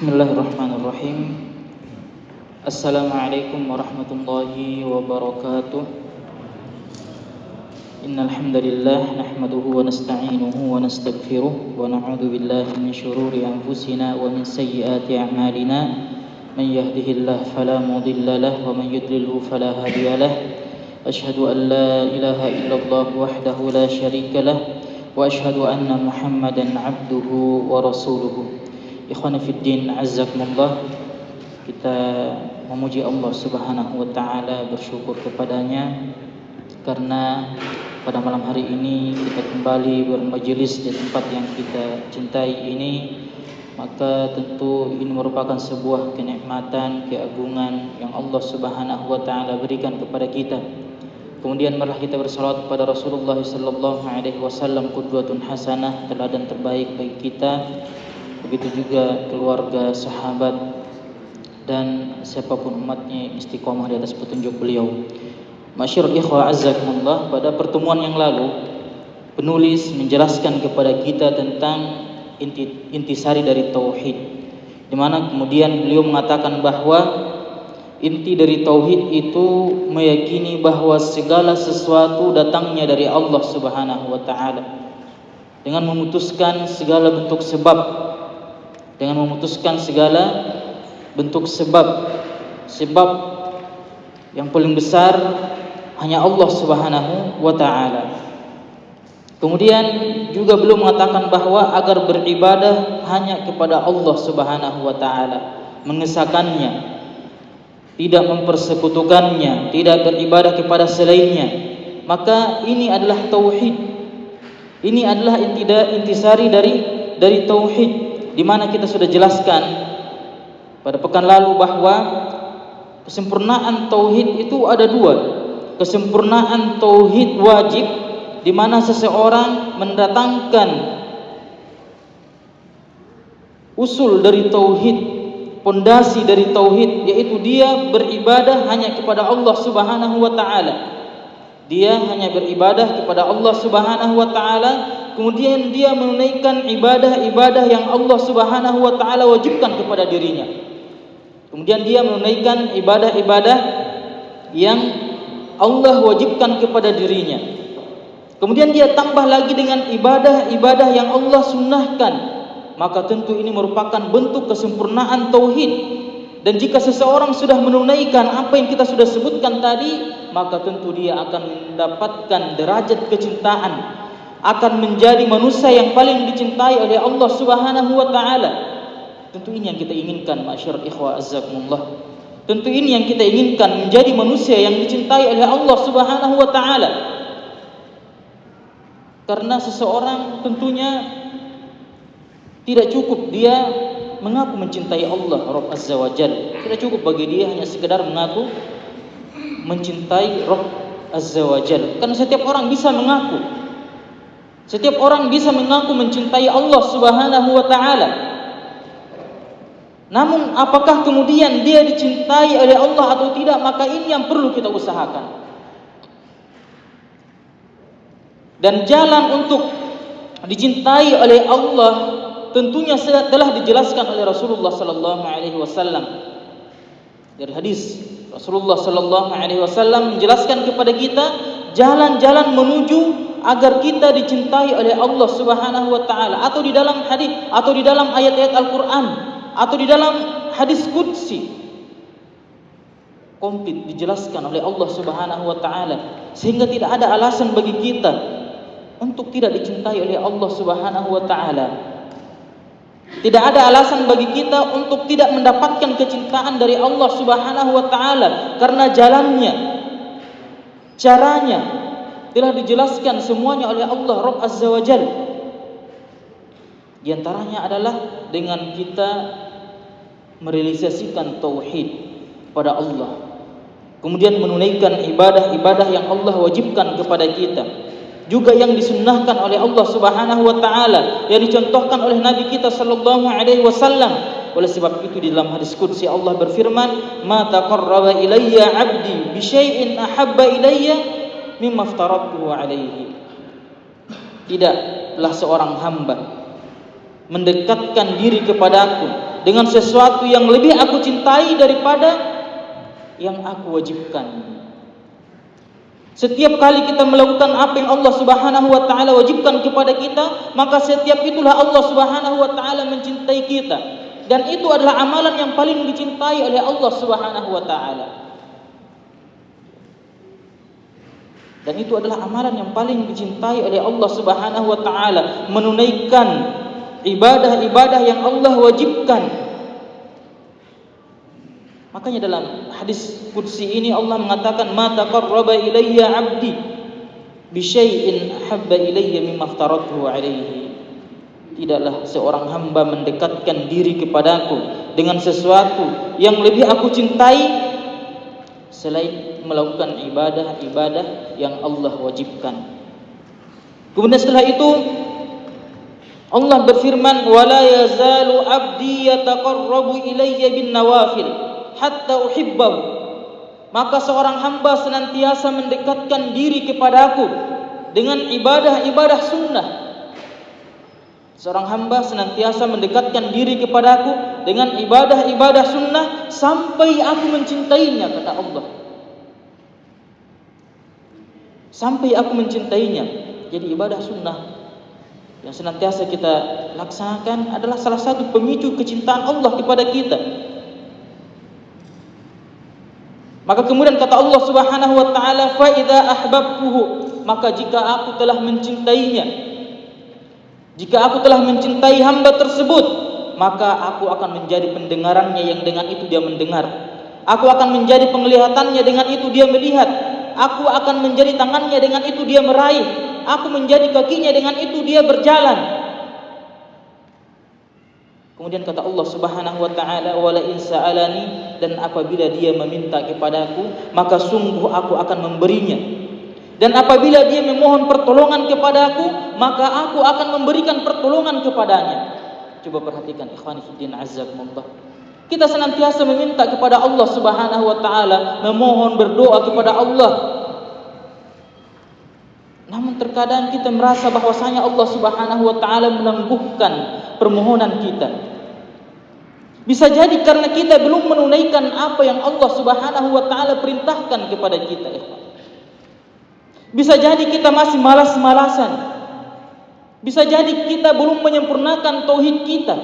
Bismillahirrahmanirrahim. Assalamualaikum warahmatullahi wabarakatuh. Innal hamdalillah nahmaduhu wa nasta'inuhu wa nastaghfiruh wa na'udzu billahi min shururi anfusina wa min sayyiati a'malina. Man yahdihillahu fala mudilla lahu wa man yudlilhu fala hadiya lahu. Asyhadu an la ilaha illallah wahdahu la syarika lahu wa asyhadu anna Muhammadan 'abduhu wa rasuluhu. Ikhwani fid din, azzakumullah. Kita memuji Allah Subhanahu wa taala, bersyukur kepadanya karena pada malam hari ini kita kembali bermajelis di tempat yang kita cintai ini. Maka tentu ini merupakan sebuah kenikmatan, keagungan yang Allah Subhanahu wa taala berikan kepada kita. Kemudian marilah kita bersalawat kepada Rasulullah sallallahu alaihi wasallam, qudwatun hasanah, teladan terbaik bagi kita. Begitu juga keluarga, sahabat, dan siapapun umatnya istiqomah di atas petunjuk beliau. Masyarul ikhwah azzakumullah, pada pertemuan yang lalu penulis menjelaskan kepada kita tentang intisari dari tauhid, di mana kemudian beliau mengatakan bahwa inti dari tauhid itu meyakini bahwa segala sesuatu datangnya dari Allah Subhanahu wa taala, dengan memutuskan segala bentuk sebab, sebab yang paling besar hanya Allah Subhanahu wa taala. Kemudian juga belum mengatakan bahwa agar beribadah hanya kepada Allah Subhanahu wa taala, mengesahkannya, tidak mempersekutukannya, tidak beribadah kepada selainnya. Maka ini adalah tauhid. Ini adalah intisari dari tauhid, di mana kita sudah jelaskan pada pekan lalu bahwa kesempurnaan tauhid itu ada dua. Kesempurnaan tauhid wajib, di mana seseorang mendatangkan usul dari tauhid, pondasi dari tauhid, yaitu dia beribadah hanya kepada Allah Subhanahu wa taala. Dia hanya beribadah kepada Allah Subhanahu wa taala, kemudian dia menunaikan ibadah-ibadah yang Allah Subhanahu wa taala wajibkan kepada dirinya. Kemudian dia menunaikan ibadah-ibadah yang Allah wajibkan kepada dirinya. Kemudian dia tambah lagi dengan ibadah-ibadah yang Allah sunnahkan. Maka tentu ini merupakan bentuk kesempurnaan tauhid. Dan jika seseorang sudah menunaikan apa yang kita sudah sebutkan tadi, maka tentu dia akan mendapatkan derajat kecintaan, akan menjadi manusia yang paling dicintai oleh Allah Subhanahu wa taala. Tentu ini yang kita inginkan, masyarul ikhwah azzakumullah. Tentu ini yang kita inginkan, menjadi manusia yang dicintai oleh Allah Subhanahu wa taala. Karena seseorang tentunya tidak cukup dia mengaku mencintai Allah Rabb Azza wa Jalla. Tidak cukup bagi dia hanya sekedar mengaku mencintai Rabb Azza wa Jalla. Karena setiap orang bisa mengaku, mencintai Allah Subhanahu wa taala. Namun apakah kemudian dia dicintai oleh Allah atau tidak, maka ini yang perlu kita usahakan. Dan jalan untuk dicintai oleh Allah tentunya telah dijelaskan oleh Rasulullah sallallahu alaihi wasallam. Dari hadis Rasulullah sallallahu alaihi wasallam menjelaskan kepada kita jalan-jalan menuju agar kita dicintai oleh Allah Subhanahu wa taala, atau di dalam hadis, atau di dalam ayat-ayat Al-Qur'an, atau di dalam hadis qudsi, komplit dijelaskan oleh Allah Subhanahu wa taala, sehingga tidak ada alasan bagi kita untuk tidak dicintai oleh Allah Subhanahu wa taala. Tidak ada alasan bagi kita untuk tidak mendapatkan kecintaan dari Allah Subhanahu wa taala, karena jalannya, caranya telah dijelaskan semuanya oleh Allah Rabb Azza wa Jalla. Di antaranya adalah dengan kita merealisasikan tauhid pada Allah, kemudian menunaikan ibadah-ibadah yang Allah wajibkan kepada kita, juga yang disunnahkan oleh Allah Subhanahu wa taala, yang dicontohkan oleh Nabi kita sallallahu alaihi wasallam. Oleh sebab itu di dalam hadis qudsi Allah berfirman, "Ma taqarraba ilayya 'abdi bi syai'in ahabba ilayya mimma aftaradtuhu 'alaihi." Tidaklah seorang hamba mendekatkan diri kepadaku dengan sesuatu yang lebih aku cintai daripada yang aku wajibkan. Setiap kali kita melakukan apa yang Allah Subhanahu wa taala wajibkan kepada kita, maka setiap itulah Allah Subhanahu wa taala mencintai kita. Dan itu adalah amalan yang paling dicintai oleh Allah Subhanahu wa taala. Dan itu adalah amalan yang paling dicintai oleh Allah Subhanahu wa taala, menunaikan ibadah-ibadah yang Allah wajibkan. Makanya dalam hadis qudsi ini Allah mengatakan, "Ma taqarraba ilayya 'abdi bi syai'in ahabba ilayya mimma aftaratuhu 'alaihi." Tidaklah seorang hamba mendekatkan diri kepadaku dengan sesuatu yang lebih aku cintai selain melakukan ibadah-ibadah yang Allah wajibkan. Kemudian setelah itu Allah berfirman, "Wala yazalu 'abdi yataqarrabu ilayya bin nawafil hatta uhibbahu." Maka seorang hamba senantiasa mendekatkan diri kepadaku dengan ibadah-ibadah sunnah. Seorang hamba senantiasa mendekatkan diri kepadaku dengan ibadah-ibadah sunnah sampai aku mencintainya, kata Allah. Sampai aku mencintainya. Jadi ibadah sunnah yang senantiasa kita laksanakan adalah salah satu pemicu kecintaan Allah kepada kita. Maka kemudian kata Allah Subhanahu wa taala, "Fa idza ahbabtuhu," maka jika aku telah mencintainya, jika aku telah mencintai hamba tersebut, maka aku akan menjadi pendengarannya yang dengan itu dia mendengar. Aku akan menjadi penglihatannya, dengan itu dia melihat. Aku akan menjadi tangannya, dengan itu dia meraih. Aku menjadi kakinya, dengan itu dia berjalan. Kemudian kata Allah Subhanahu wa taala, "Wala in sa'alani," dan apabila dia meminta kepadaku, maka sungguh aku akan memberinya. Dan apabila dia memohon pertolongan kepadaku, maka aku akan memberikan pertolongan kepadanya. Coba perhatikan ikhwani fiddin azzakumullah. Kita senantiasa meminta kepada Allah Subhanahu wa taala, memohon, berdoa kepada Allah. Namun terkadang kita merasa bahwasanya Allah Subhanahu wa taala menangguhkan permohonan kita. Bisa jadi karena kita belum menunaikan apa yang Allah Subhanahu wa taala perintahkan kepada kita, ikhwan. Bisa jadi kita masih malas-malasan. Bisa jadi kita belum menyempurnakan tauhid kita.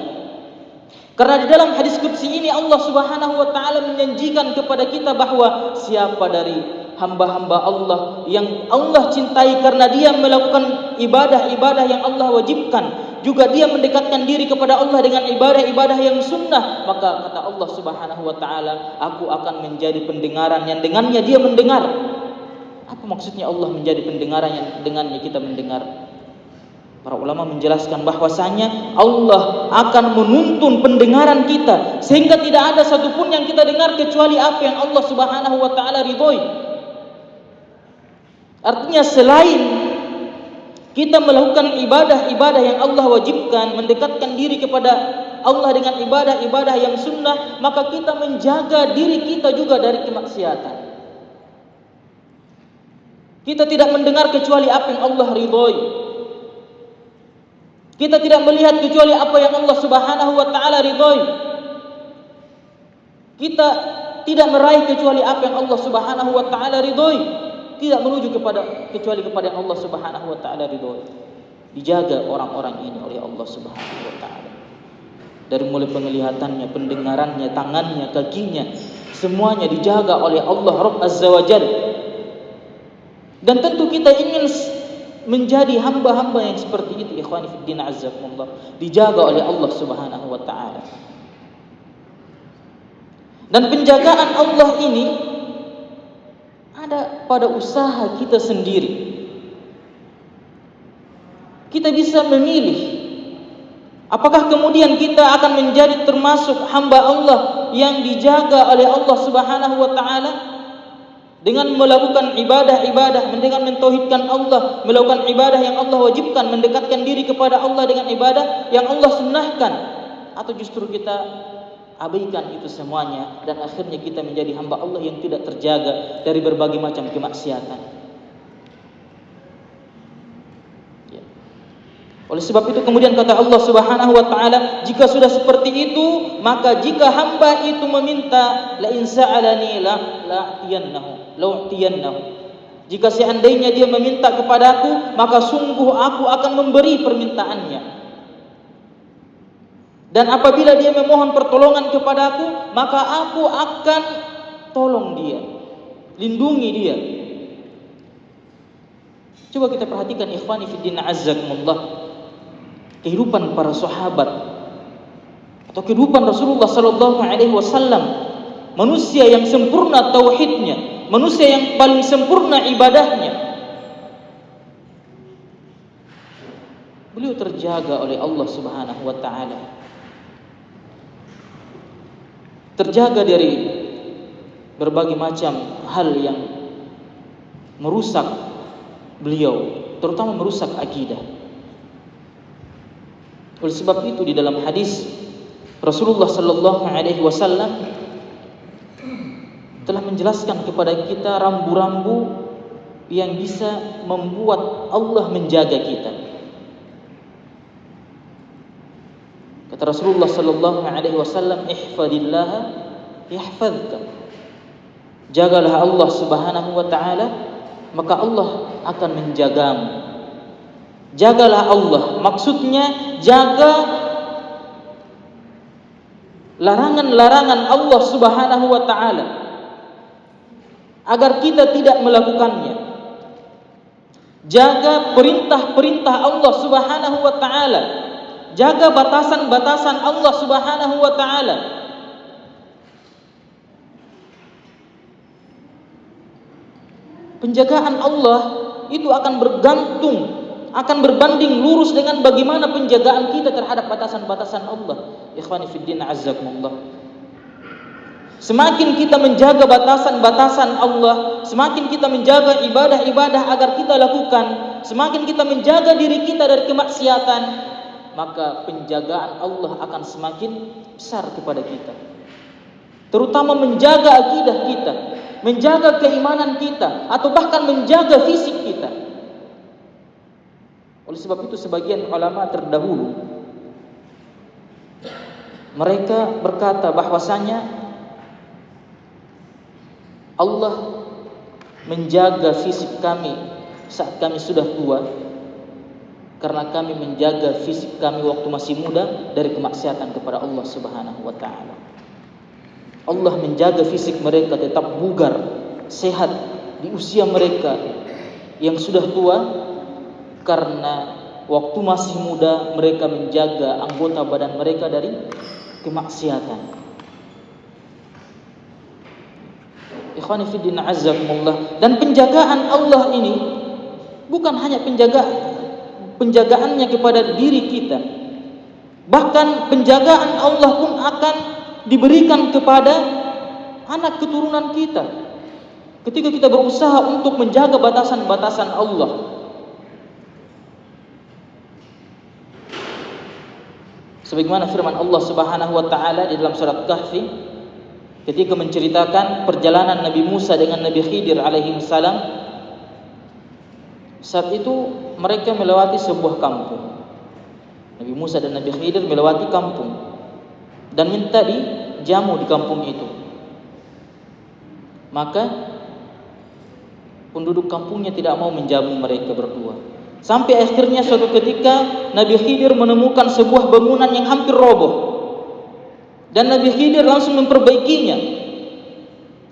Karena di dalam hadis qudsi ini Allah Subhanahu wa taala menjanjikan kepada kita bahwa siapa dari hamba-hamba Allah yang Allah cintai karena dia melakukan ibadah-ibadah yang Allah wajibkan, juga dia mendekatkan diri kepada Allah dengan ibadah-ibadah yang sunnah, maka kata Allah Subhanahu wa taala, aku akan menjadi pendengaran yang dengannya dia mendengar. Apa maksudnya Allah menjadi pendengaran yang dengannya kita mendengar? Para ulama menjelaskan bahwasanya Allah akan menuntun pendengaran kita sehingga tidak ada satupun yang kita dengar kecuali apa yang Allah Subhanahu wa taala ridhoi. Artinya selain kita melakukan ibadah-ibadah yang Allah wajibkan, mendekatkan diri kepada Allah dengan ibadah-ibadah yang sunnah, maka kita menjaga diri kita juga dari kemaksiatan. Kita tidak mendengar kecuali apa yang Allah ridhoi. Kita tidak melihat kecuali apa yang Allah Subhanahu wa taala ridhoi. Kita tidak meraih kecuali apa yang Allah Subhanahu wa taala ridhoi. Tidak menuju kecuali kepada yang Allah Subhanahu wa taala ridhoi. Dijaga orang-orang ini oleh Allah Subhanahu wa taala. Dari mulai penglihatannya, pendengarannya, tangannya, kakinya, semuanya dijaga oleh Allah Rabb Azza wa Jalla. Dan tentu kita ingin menjadi hamba-hamba yang seperti itu, ikhwani fiddin azzakumullah, dijaga oleh Allah Subhanahu wa taala. Dan penjagaan Allah ini ada pada usaha kita sendiri. Kita bisa memilih apakah kemudian kita akan menjadi termasuk hamba Allah yang dijaga oleh Allah Subhanahu wa taala dengan melakukan ibadah-ibadah, dengan mentauhidkan Allah, melakukan ibadah yang Allah wajibkan, mendekatkan diri kepada Allah dengan ibadah yang Allah sunnahkan, atau justru kita abaikan itu semuanya dan akhirnya kita menjadi hamba Allah yang tidak terjaga dari berbagai macam kemaksiatan. Ya. Oleh sebab itu kemudian kata Allah Subhanahu wa taala, jika sudah seperti itu, maka jika hamba itu meminta, la in sa'alani la'tiyannahu. Jika seandainya dia meminta kepadaku, maka sungguh aku akan memberi permintaannya. Dan apabila dia memohon pertolongan kepadaku, maka aku akan tolong dia, lindungi dia. Coba kita perhatikan ikhwani fiddin azzakumullah, kehidupan para sahabat atau kehidupan Rasulullah sallallahu alaihi wasallam, manusia yang sempurna tauhidnya, manusia yang paling sempurna ibadahnya. Beliau terjaga oleh Allah Subhanahu wa taala. Terjaga dari berbagai macam hal yang merusak beliau, terutama merusak akidah. Oleh sebab itu di dalam hadis Rasulullah sallallahu alaihi wasallam telah menjelaskan kepada kita rambu-rambu yang bisa membuat Allah menjaga kita. Kata Rasulullah sallallahu alaihi wasallam, ihfadillaha yahfazka. Jagalah Allah Subhanahu wa taala, maka Allah akan menjagamu. Jagalah Allah, maksudnya jaga larangan-larangan Allah Subhanahu wa taala agar kita tidak melakukannya. Jaga perintah-perintah Allah Subhanahu wa taala. Jaga batasan-batasan Allah Subhanahu wa taala. Penjagaan Allah itu akan bergantung, akan berbanding lurus dengan bagaimana penjagaan kita terhadap batasan-batasan Allah. Ikhwani fiddin azzakumullah. Semakin kita menjaga batasan-batasan Allah, semakin kita menjaga ibadah-ibadah agar kita lakukan, semakin kita menjaga diri kita dari kemaksiatan, maka penjagaan Allah akan semakin besar kepada kita. Terutama menjaga akidah kita, menjaga keimanan kita, atau bahkan menjaga fisik kita. Oleh sebab itu sebagian ulama terdahulu mereka berkata bahwasanya Allah menjaga fisik kami saat kami sudah tua karena kami menjaga fisik kami waktu masih muda dari kemaksiatan kepada Allah Subhanahu wa taala. Allah menjaga fisik mereka tetap bugar, sehat di usia mereka yang sudah tua karena waktu masih muda mereka menjaga anggota badan mereka dari kemaksiatan. Ikhwani fiddin azzakumullah. Dan penjagaan Allah ini bukan hanya penjagaannya kepada diri kita, bahkan penjagaan Allah pun akan diberikan kepada anak keturunan kita ketika kita berusaha untuk menjaga batasan-batasan Allah. Sebagaimana firman Allah Subhanahu wa taala di dalam surat Kahfi ketika menceritakan perjalanan Nabi Musa dengan Nabi Khidir alaihi salam. Saat itu mereka melewati sebuah kampung. Nabi Musa dan Nabi Khidir melewati kampung dan minta dijamu di kampung itu. Maka penduduk kampungnya tidak mau menjamu mereka berdua. Sampai akhirnya suatu ketika Nabi Khidir menemukan sebuah bangunan yang hampir roboh. Dan Nabi Khidir langsung memperbaikinya.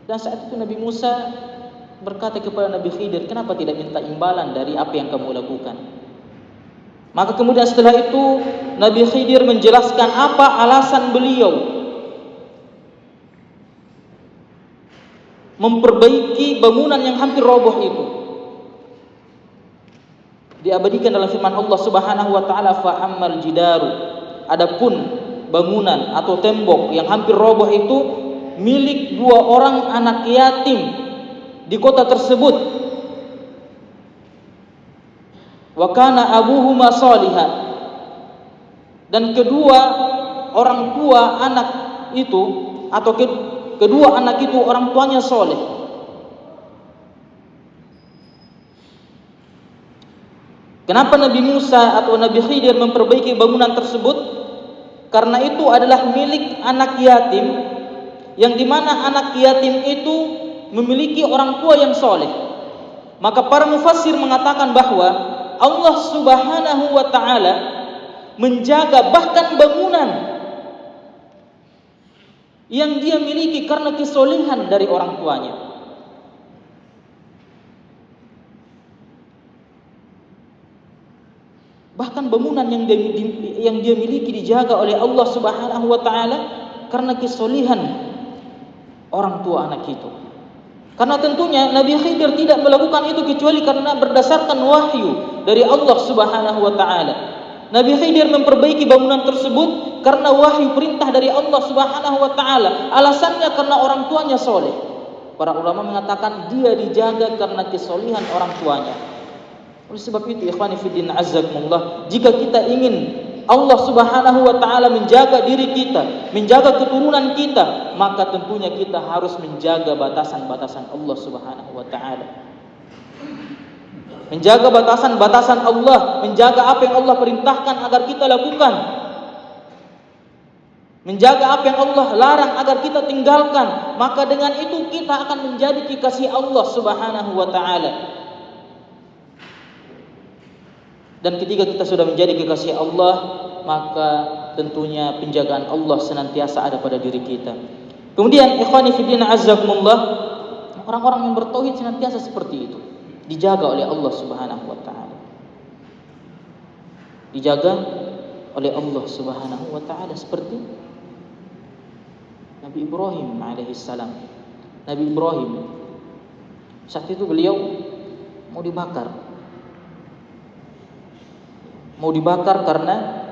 Dan saat itu Nabi Musa berkata kepada Nabi Khidir, kenapa tidak minta imbalan dari apa yang kamu lakukan? Maka kemudian setelah itu Nabi Khidir menjelaskan apa alasan beliau memperbaiki bangunan yang hampir roboh itu. Diabadikan dalam firman Allah Subhanahu wa taala, fa ammal jidaru, adapun bangunan atau tembok yang hampir roboh itu milik dua orang anak yatim di kota tersebut. Wa kana abuhuma shalihan, dan kedua orang tua anak itu atau kedua anak itu orang tuanya soleh. Kenapa Nabi Musa atau Nabi Khidir memperbaiki bangunan tersebut? Karena itu adalah milik anak yatim, yang dimana anak yatim itu memiliki orang tua yang soleh. Maka para mufassir mengatakan bahwa Allah Subhanahu wa ta'ala menjaga bahkan bangunan yang dia miliki karena kesolehan dari orang tuanya. Bahkan bangunan yang dia miliki dijaga oleh Allah Subhanahu wa ta'ala karena kesolehan orang tua anak itu. Karena tentunya Nabi Khidir tidak melakukan itu kecuali karena berdasarkan wahyu dari Allah Subhanahu wa ta'ala. Nabi Khidir memperbaiki bangunan tersebut karena wahyu perintah dari Allah Subhanahu wa ta'ala. Alasannya karena orang tuanya soleh. Para ulama mengatakan dia dijaga karena kesolehan orang tuanya. Oleh sebab itu, ikhwani fiddin azzakumullah, jika kita ingin Allah Subhanahu wa ta'ala menjaga diri kita, menjaga keturunan kita, maka tentunya kita harus menjaga batasan-batasan Allah Subhanahu wa ta'ala. Menjaga batasan-batasan Allah, menjaga apa yang Allah perintahkan agar kita lakukan, menjaga apa yang Allah larang agar kita tinggalkan. Maka dengan itu kita akan menjadi kekasih Allah Subhanahu wa ta'ala. Dan ketika kita sudah menjadi kekasih Allah, maka tentunya penjagaan Allah senantiasa ada pada diri kita. Kemudian ikhwani fillah azzakumullah, orang-orang yang bertauhid senantiasa seperti itu, dijaga oleh Allah Subhanahu wa ta'ala. Dijaga oleh Allah Subhanahu wa ta'ala seperti Nabi Ibrahim alaihissalam. Nabi Ibrahim saat itu beliau mau dibakar karena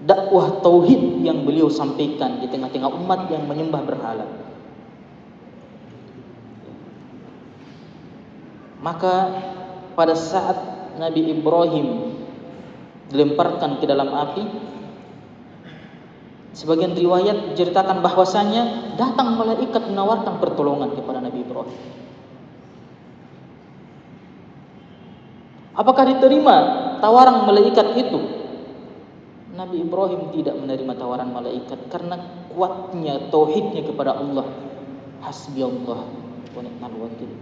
dakwah tauhid yang beliau sampaikan di tengah-tengah umat yang menyembah berhala. Maka pada saat Nabi Ibrahim dilemparkan ke dalam api, sebagian riwayat menceritakan bahwasanya datang malaikat menawarkan pertolongan kepada Nabi Ibrahim. Apakah diterima tawaran malaikat itu? Nabi Ibrahim tidak menerima tawaran malaikat karena kuatnya tauhidnya kepada Allah. Hasbiyallah wa ni'mal wakil.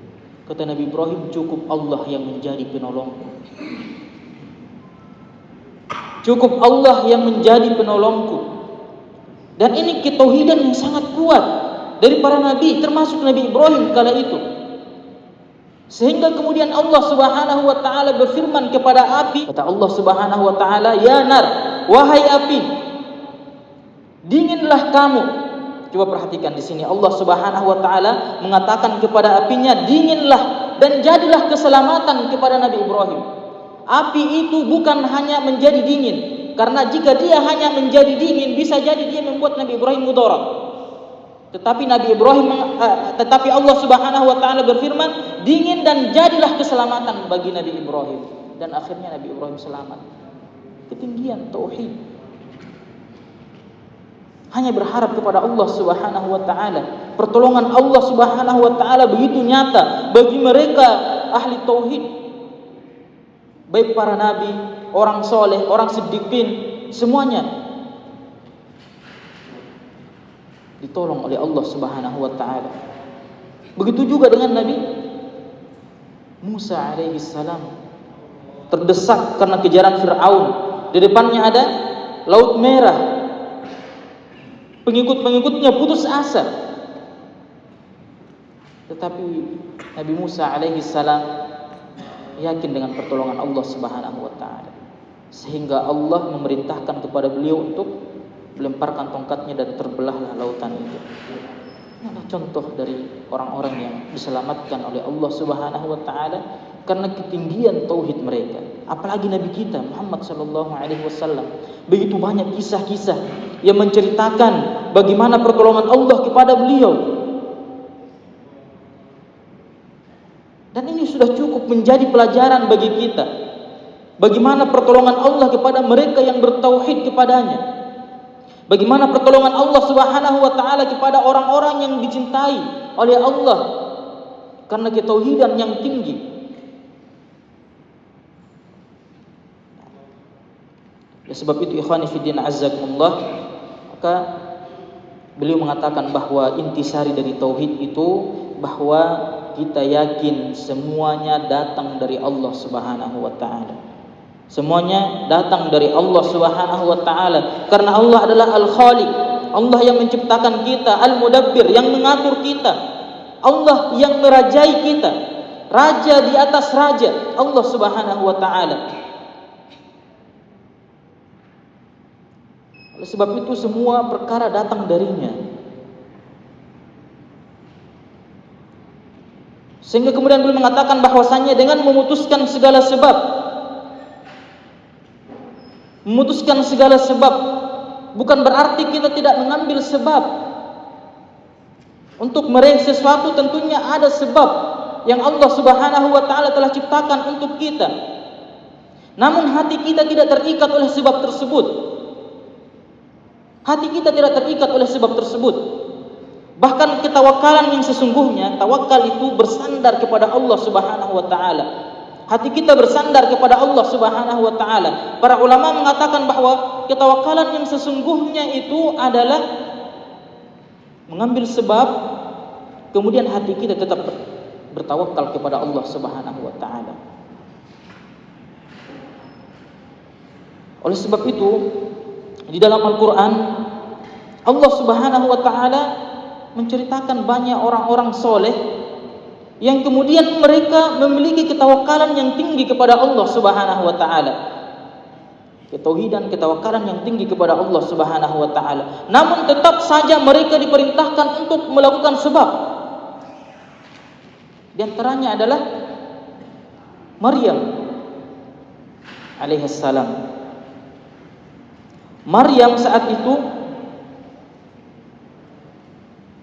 Kata Nabi Ibrahim, cukup Allah yang menjadi penolongku. Cukup Allah yang menjadi penolongku. Dan ini ketauhidan yang sangat kuat dari para nabi, termasuk Nabi Ibrahim kala itu. Sehingga kemudian Allah Subhanahu wa ta'ala berfirman kepada api. Kata Allah Subhanahu wa ta'ala, ya nar, wahai api, dinginlah kamu. Coba perhatikan di sini Allah Subhanahu wa ta'ala mengatakan kepada apinya, dinginlah dan jadilah keselamatan kepada Nabi Ibrahim. Api itu bukan hanya menjadi dingin, karena jika dia hanya menjadi dingin, bisa jadi dia membuat Nabi Ibrahim mudarat. Tetapi tetapi Allah Subhanahu wa ta'ala berfirman, dingin dan jadilah keselamatan bagi Nabi Ibrahim. Dan akhirnya Nabi Ibrahim selamat. Ketinggian tauhid. Hanya berharap kepada Allah Subhanahu wa ta'ala. Pertolongan Allah Subhanahu wa ta'ala begitu nyata bagi mereka ahli tauhid. Baik para nabi, orang soleh, orang siddiqin, semuanya ditolong oleh Allah Subhanahu wa ta'ala. Begitu juga dengan Nabi Musa alaihi salam, terdesak karena kejaran Fir'aun. Di depannya ada Laut Merah. Pengikut-pengikutnya putus asa. Tetapi Nabi Musa alaihi salam yakin dengan pertolongan Allah Subhanahu wa ta'ala, sehingga Allah memerintahkan kepada beliau untuk melemparkan tongkatnya dan terbelahlah lautan itu. Ini adalah contoh dari orang-orang yang diselamatkan oleh Allah Subhanahu wa ta'ala karena ketinggian tauhid mereka. Apalagi Nabi kita Muhammad sallallahu alaihi wasallam, begitu banyak kisah-kisah yang menceritakan bagaimana pertolongan Allah kepada beliau. Dan ini sudah cukup menjadi pelajaran bagi kita. Bagaimana pertolongan Allah kepada mereka yang bertauhid kepadanya. Bagaimana pertolongan Allah Subhanahu wa ta'ala kepada orang-orang yang dicintai oleh Allah karena ketauhidan yang tinggi. Oleh sebab itu ikhwani fiddin azzakumullah, maka beliau mengatakan bahwa intisari dari tauhid itu bahwa kita yakin semuanya datang dari Allah Subhanahu wa taala. Semuanya datang dari Allah Subhanahu wa taala karena Allah adalah Al-Khaliq. Allah yang menciptakan kita, Al-Mudabbir yang mengatur kita. Allah yang merajai kita. Raja di atas raja, Allah Subhanahu wa taala. Oleh sebab itu semua perkara datang darinya. Sehingga kemudian beliau mengatakan bahwasannya dengan memutuskan segala sebab, bukan berarti kita tidak mengambil sebab. Untuk meraih sesuatu tentunya ada sebab yang Allah Subhanahu wa taala telah ciptakan untuk kita. Namun hati kita tidak terikat oleh sebab tersebut. Hati kita tidak terikat oleh sebab tersebut. Bahkan ketawakalan yang sesungguhnya, tawakal itu bersandar kepada Allah Subhanahu wa taala. Hati kita bersandar kepada Allah Subhanahu wa taala. Para ulama mengatakan bahwa ketawakalan yang sesungguhnya itu adalah mengambil sebab, kemudian hati kita tetap bertawakal kepada Allah Subhanahu wa taala. Oleh sebab itu, di dalam Al-Qur'an Allah Subhanahu wa taala menceritakan banyak orang-orang soleh yang kemudian mereka memiliki ketawakalan yang tinggi kepada Allah Subhanahu wa taala. Ketauhidan, ketawakalan yang tinggi kepada Allah Subhanahu wa taala. Namun tetap saja mereka diperintahkan untuk melakukan sebab. Di antaranya adalah Maryam alaihissalam. Maryam saat itu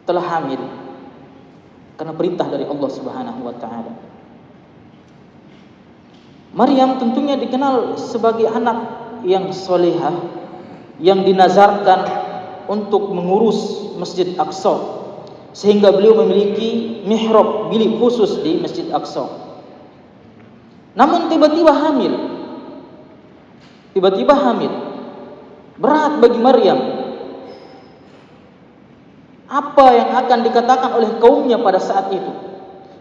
telah hamil karena perintah dari Allah Subhanahu wa taala. Maryam tentunya dikenal sebagai anak yang solehah, yang dinazarkan untuk mengurus Masjid Aqsa, sehingga beliau memiliki mihrab, bilik khusus di Masjid Aqsa. Namun tiba-tiba hamil. Berat bagi Maryam. Apa yang akan dikatakan oleh kaumnya pada saat itu?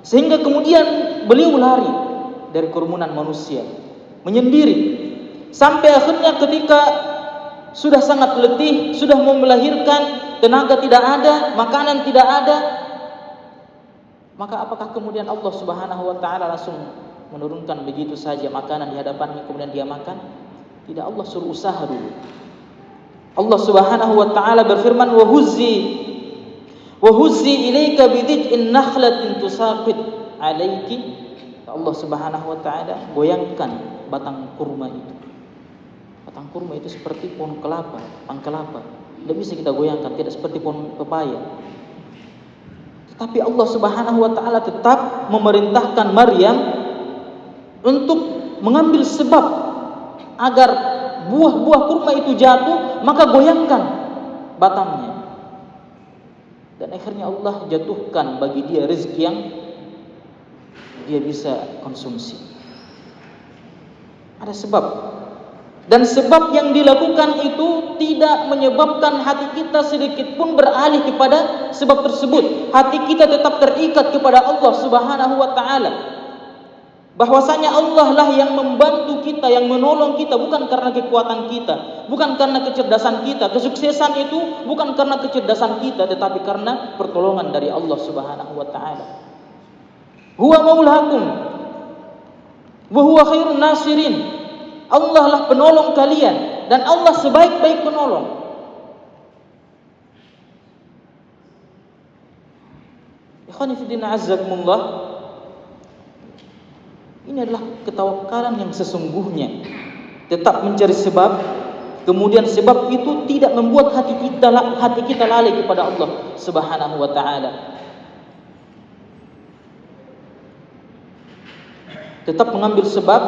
Sehingga kemudian beliau lari dari kerumunan manusia, menyendiri. Sampai akhirnya ketika sudah sangat letih, sudah mau melahirkan, tenaga tidak ada, makanan tidak ada, maka apakah kemudian Allah Subhanahu wa taala langsung menurunkan begitu saja makanan di hadapannya kemudian dia makan? Tidak, Allah suruh usaha dulu. Allah Subhanahu wa taala berfirman, wa huzzi ilaika bidh'in nakhlatin tusaqit alayki. Allah Subhanahu wa taala goyangkan batang kurma itu. Batang kurma itu seperti pohon kelapa, pang kelapa. Tidak bisa kita goyangkan, tidak seperti pohon pepaya. Tetapi Allah Subhanahu wa taala tetap memerintahkan Maryam untuk mengambil sebab agar buah-buah kurma itu jatuh, maka goyangkan batangnya. Dan akhirnya Allah jatuhkan bagi dia rezeki yang dia bisa konsumsi. Ada sebab. Dan sebab yang dilakukan itu tidak menyebabkan hati kita sedikit pun beralih kepada sebab tersebut. Hati kita tetap terikat kepada Allah Subhanahu wa taala. Bahwasanya Allah lah yang membantu kita, yang menolong kita, bukan karena kekuatan kita, bukan karena kecerdasan kita. Kesuksesan itu bukan karena kecerdasan kita, tetapi karena pertolongan dari Allah Subhanahu wa taala. Huwa maulakum wa huwa khairun nasirin. Allah lah penolong kalian dan Allah sebaik-baik penolong. Ikhwani fillah azzakumullah. Ini adalah ketawakalan yang sesungguhnya. Tetap mencari sebab, kemudian sebab itu tidak membuat hati kita lalai kepada Allah Subhanahu wa taala. Tetap mengambil sebab,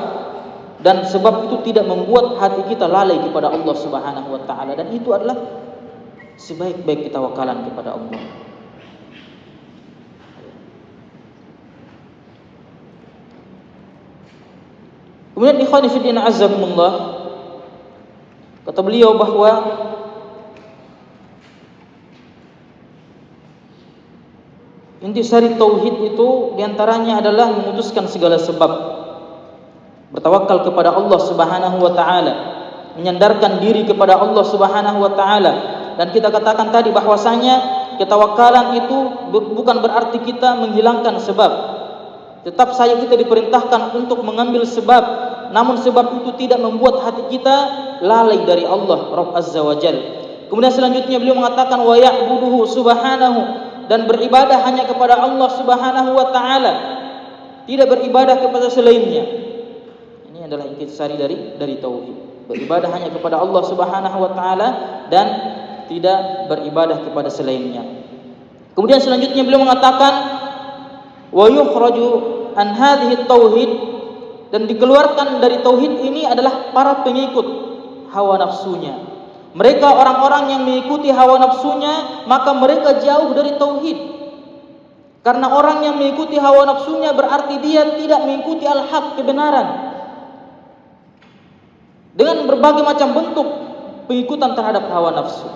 dan sebab itu tidak membuat hati kita lalai kepada Allah Subhanahu wa taala, dan itu adalah sebaik-baik ketawakalan kepada Allah. Kemudian ikhwani fillah azzakumullah, Kata beliau bahwa intisari tauhid itu diantaranya adalah memutuskan segala sebab, bertawakal kepada Allah Subhanahu wa taala, menyandarkan diri kepada Allah Subhanahu wa taala. Dan kita katakan tadi bahwasanya ketawakalan itu bukan berarti kita menghilangkan sebab. Tetap saja kita diperintahkan untuk mengambil sebab, namun sebab itu tidak membuat hati kita lalai dari Allah Rabb Azza wa Jalla. Kemudian selanjutnya beliau mengatakan wa ya'buduhu subhanahu, dan beribadah hanya kepada Allah Subhanahu wa taala, tidak beribadah kepada selainnya. Ini adalah intisari dari tauhid. Beribadah hanya kepada Allah Subhanahu wa taala dan tidak beribadah kepada selainnya. Kemudian selanjutnya beliau mengatakan wa yukhraju an hadhihi tauhid, dan dikeluarkan dari tauhid ini adalah para pengikut hawa nafsunya. Mereka orang-orang yang mengikuti hawa nafsunya, maka mereka jauh dari tauhid. Karena orang yang mengikuti hawa nafsunya berarti dia tidak mengikuti al-haq, kebenaran, dengan berbagai macam bentuk pengikutan terhadap hawa nafsu.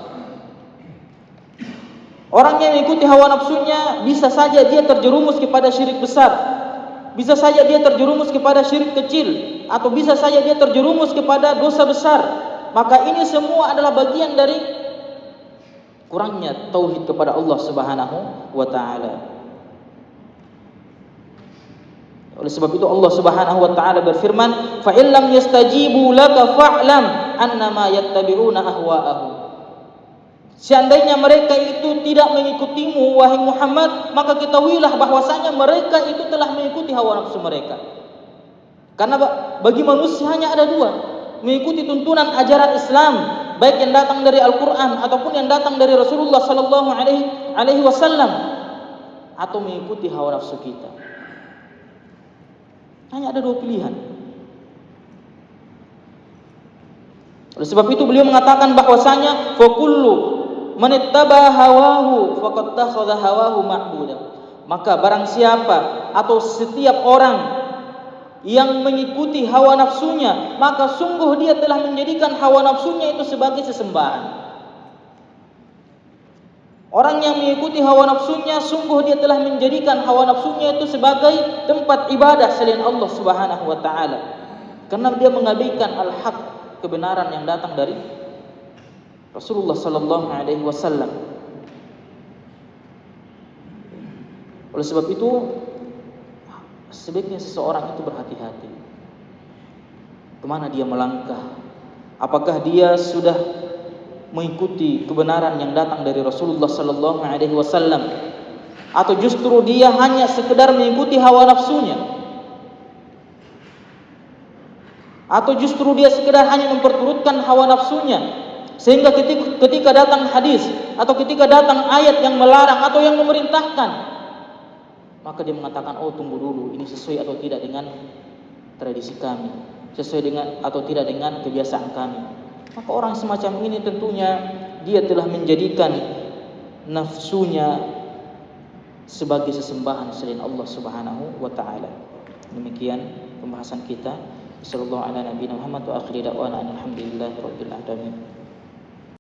Orang yang mengikuti hawa nafsunya bisa saja dia terjerumus kepada syirik besar, bisa saja dia terjerumus kepada syirik kecil, atau bisa saja dia terjerumus kepada dosa besar. Maka ini semua adalah bagian dari kurangnya tauhid kepada Allah Subhanahu wa taala. Oleh sebab itu Allah Subhanahu wa taala berfirman, "Fa illam yastajibu laka fa'lam annama yattabi'una ahwa'ahum." Seandainya mereka itu tidak mengikutimu wahai Muhammad, maka ketahuilah bahwasanya mereka itu telah mengikuti hawa nafsu mereka. Karena bagi manusia hanya ada dua, mengikuti tuntunan ajaran Islam, baik yang datang dari Al-Quran ataupun yang datang dari Rasulullah sallallahu alaihi wasallam, atau mengikuti hawa nafsu kita. Hanya ada dua pilihan. Oleh sebab itu beliau mengatakan bahwasanya fa kullu man ittaba hawahu faqad takhadha hawahu ma'buda. Maka barang siapa atau setiap orang yang mengikuti hawa nafsunya, maka sungguh dia telah menjadikan hawa nafsunya itu sebagai sesembahan. Orang yang mengikuti hawa nafsunya, sungguh dia telah menjadikan hawa nafsunya itu sebagai tempat ibadah selain Allah Subhanahu wa taala. Karena dia mengabaikan al-haq, kebenaran yang datang dari Rasulullah sallallahu alaihi wasallam. Oleh sebab itu sebaiknya seseorang itu berhati-hati kemana dia melangkah. Apakah dia sudah mengikuti kebenaran yang datang dari Rasulullah sallallahu alaihi wasallam, atau justru dia hanya sekedar mengikuti hawa nafsunya, atau justru dia sekedar hanya memperturutkan hawa nafsunya, sehingga ketika datang hadis atau ketika datang ayat yang melarang atau yang memerintahkan, maka dia mengatakan, oh tunggu dulu, ini sesuai atau tidak dengan tradisi kami, sesuai dengan atau tidak dengan kebiasaan kami. Maka orang semacam ini tentunya dia telah menjadikan nafsunya sebagai sesembahan selain Allah Subhanahu wa taala. Demikian pembahasan kita. Sallallahu ala nabiyina Muhammad wa akhiri da'wana alhamdulillahi rabbil alamin.